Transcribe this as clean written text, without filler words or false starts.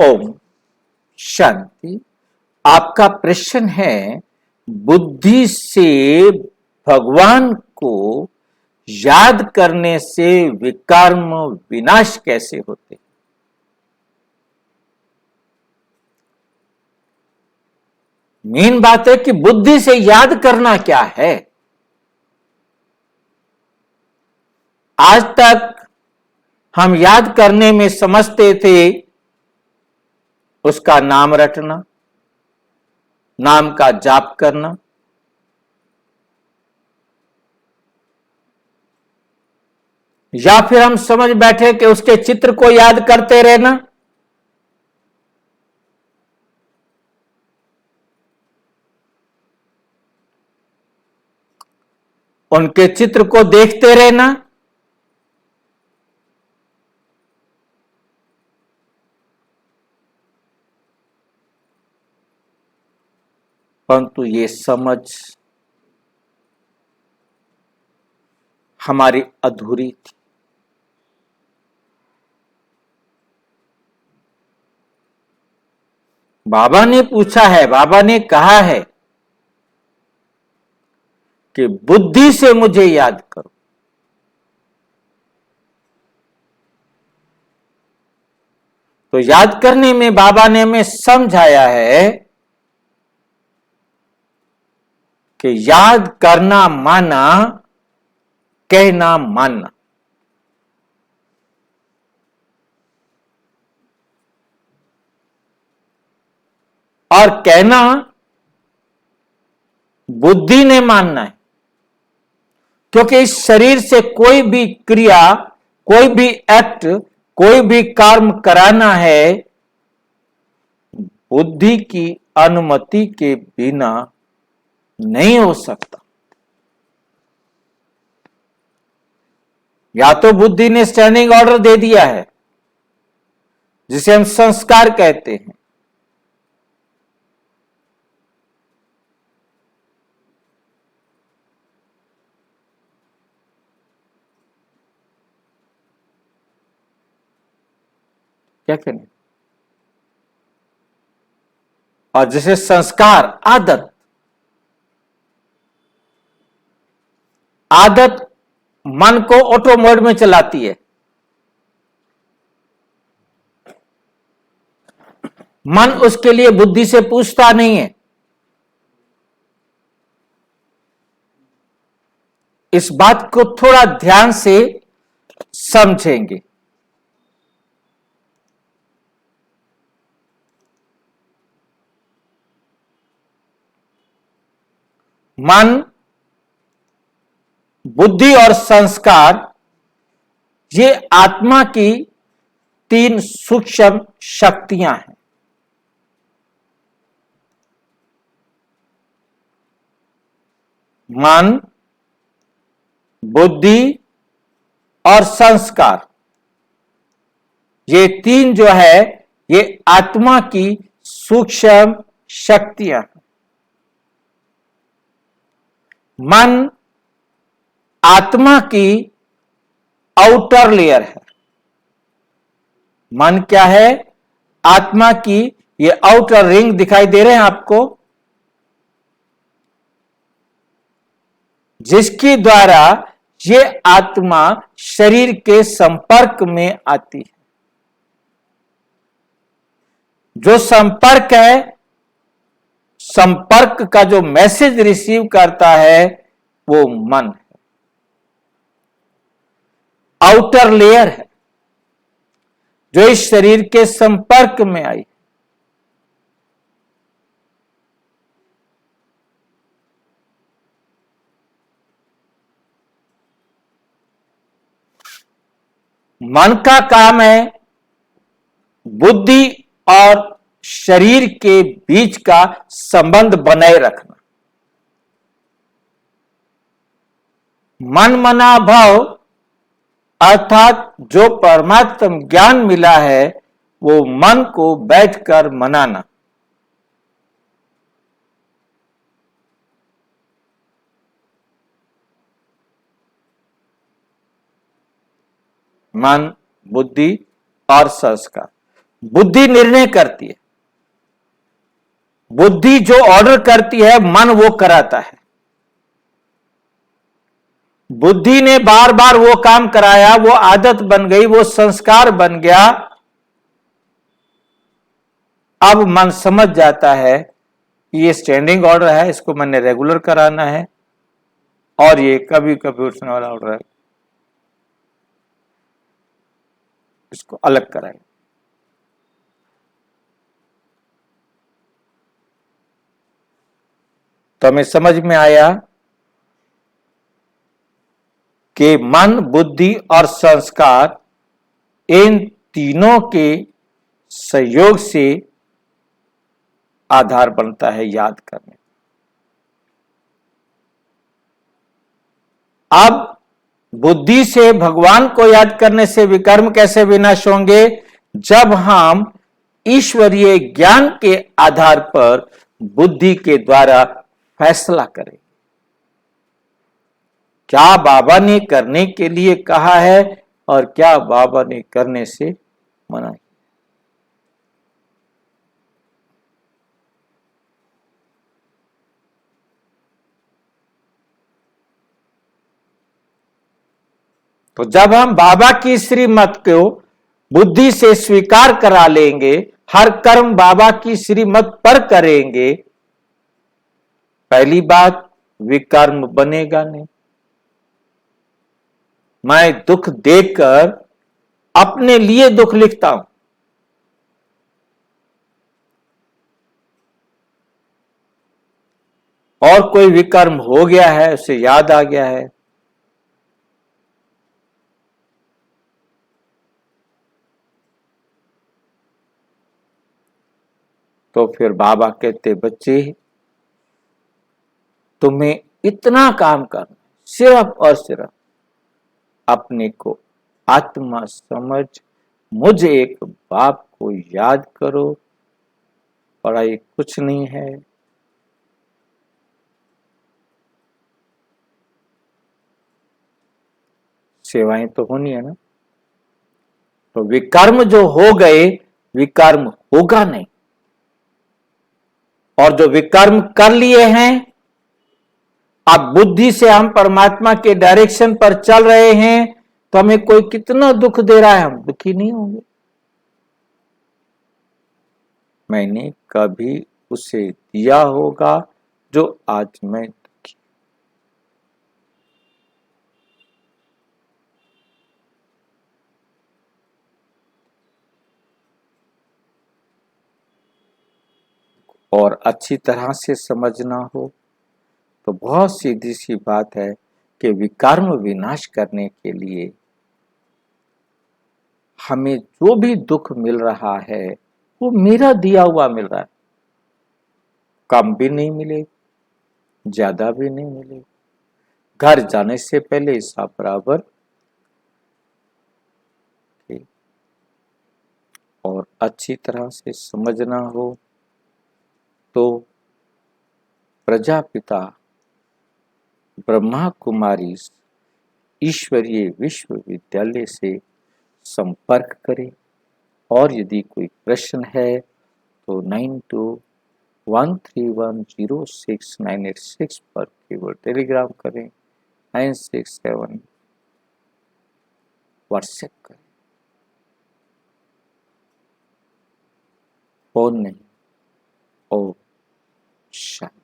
ओम शांति। आपका प्रश्न है, बुद्धि से भगवान को याद करने से विकर्म विनाश कैसे होते? मेन बात है कि बुद्धि से याद करना क्या है। आज तक हम याद करने में समझते थे उसका नाम रटना, नाम का जाप करना, या फिर हम समझ बैठे कि उसके चित्र को याद करते रहना। उनके चित्र को देखते रहना। परंतु ये समझ हमारी अधूरी थी। बाबा ने पूछा है, बाबा ने कहा है कि बुद्धि से मुझे याद करो। तो याद करने में बाबा ने हमें समझाया है कि याद करना माना कहना मानना। और कहना बुद्धि ने मानना है, क्योंकि इस शरीर से कोई भी क्रिया, कोई भी एक्ट, कोई भी कर्म कराना है बुद्धि की अनुमति के बिना नहीं हो सकता। या तो बुद्धि ने स्टैंडिंग ऑर्डर दे दिया है, जिसे हम संस्कार कहते हैं, क्या कहने, और जिसे संस्कार आदत, आदत मन को ऑटो मोड में चलाती है। मन उसके लिए बुद्धि से पूछता नहीं है। इस बात को थोड़ा ध्यान से समझेंगे। मन, बुद्धि और संस्कार, ये आत्मा की तीन सूक्ष्म शक्तियां हैं। मन, बुद्धि और संस्कार, ये तीन जो है ये आत्मा की सूक्ष्म शक्तियां हैं। मन आत्मा की आउटर लेयर है। मन क्या है? आत्मा की ये आउटर रिंग दिखाई दे रहे हैं आपको, जिसके द्वारा ये आत्मा शरीर के संपर्क में आती है। जो संपर्क है, संपर्क का जो मैसेज रिसीव करता है वो मन है, आउटर लेयर है, जो इस शरीर के संपर्क में आई। मन का काम है बुद्धि और शरीर के बीच का संबंध बनाए रखना। मन मना भाव अर्थात जो परमात्म ज्ञान मिला है वो मन को बैठकर मनाना। मन, बुद्धि और संस्कार, बुद्धि निर्णय करती है, बुद्धि जो ऑर्डर करती है, मन वो कराता है। बुद्धि ने बार बार वो काम कराया, वो आदत बन गई, वो संस्कार बन गया। अब मन समझ जाता है कि ये स्टैंडिंग ऑर्डर है, इसको मैंने रेगुलर कराना है, और ये कभी कभी उठने वाला ऑर्डर है, इसको अलग कराए। तो हमें समझ में आया कि मन, बुद्धि और संस्कार, इन तीनों के सहयोग से आधार बनता है याद करने। अब बुद्धि से भगवान को याद करने से विकर्म कैसे विनाश होंगे? जब हम ईश्वरीय ज्ञान के आधार पर बुद्धि के द्वारा फैसला करें, क्या बाबा ने करने के लिए कहा है और क्या बाबा ने करने से मना किया। तो जब हम बाबा की श्रीमत को बुद्धि से स्वीकार करा लेंगे, हर कर्म बाबा की श्रीमत पर करेंगे, पहली बात विकर्म बनेगा नहीं। मैं दुख देखकर अपने लिए दुख लिखता हूं, और कोई विकर्म हो गया है, उसे याद आ गया है, तो फिर बाबा कहते, बच्चे तुम्हें इतना काम करना, सिर्फ और सिर्फ अपने को आत्मा समझ, मुझे एक बाप को याद करो, पढ़ाई कुछ नहीं है। सेवाएं तो होनी है ना। तो विकर्म जो हो गए, विकर्म होगा नहीं, और जो विकर्म कर लिए हैं, अब बुद्धि से हम परमात्मा के डायरेक्शन पर चल रहे हैं, तो हमें कोई कितना दुख दे रहा है, हम दुखी नहीं होंगे। मैंने कभी उसे दिया होगा जो आज मैं दुखी। और अच्छी तरह से समझना हो तो बहुत सीधी सी बात है कि विकर्म विनाश करने के लिए हमें जो भी दुख मिल रहा है वो मेरा दिया हुआ मिल रहा है। कम भी नहीं मिले, ज्यादा भी नहीं मिले। घर जाने से पहले हिसाब बराबर। और अच्छी तरह से समझना हो तो प्रजापिता ब्रह्मा कुमारी ईश्वरीय विश्वविद्यालय से संपर्क करें। और यदि कोई प्रश्न है तो 9213106986 पर केवल टेलीग्राम करें, 967 व्हाट्सएप करें, फोन नहीं। ओ शांति।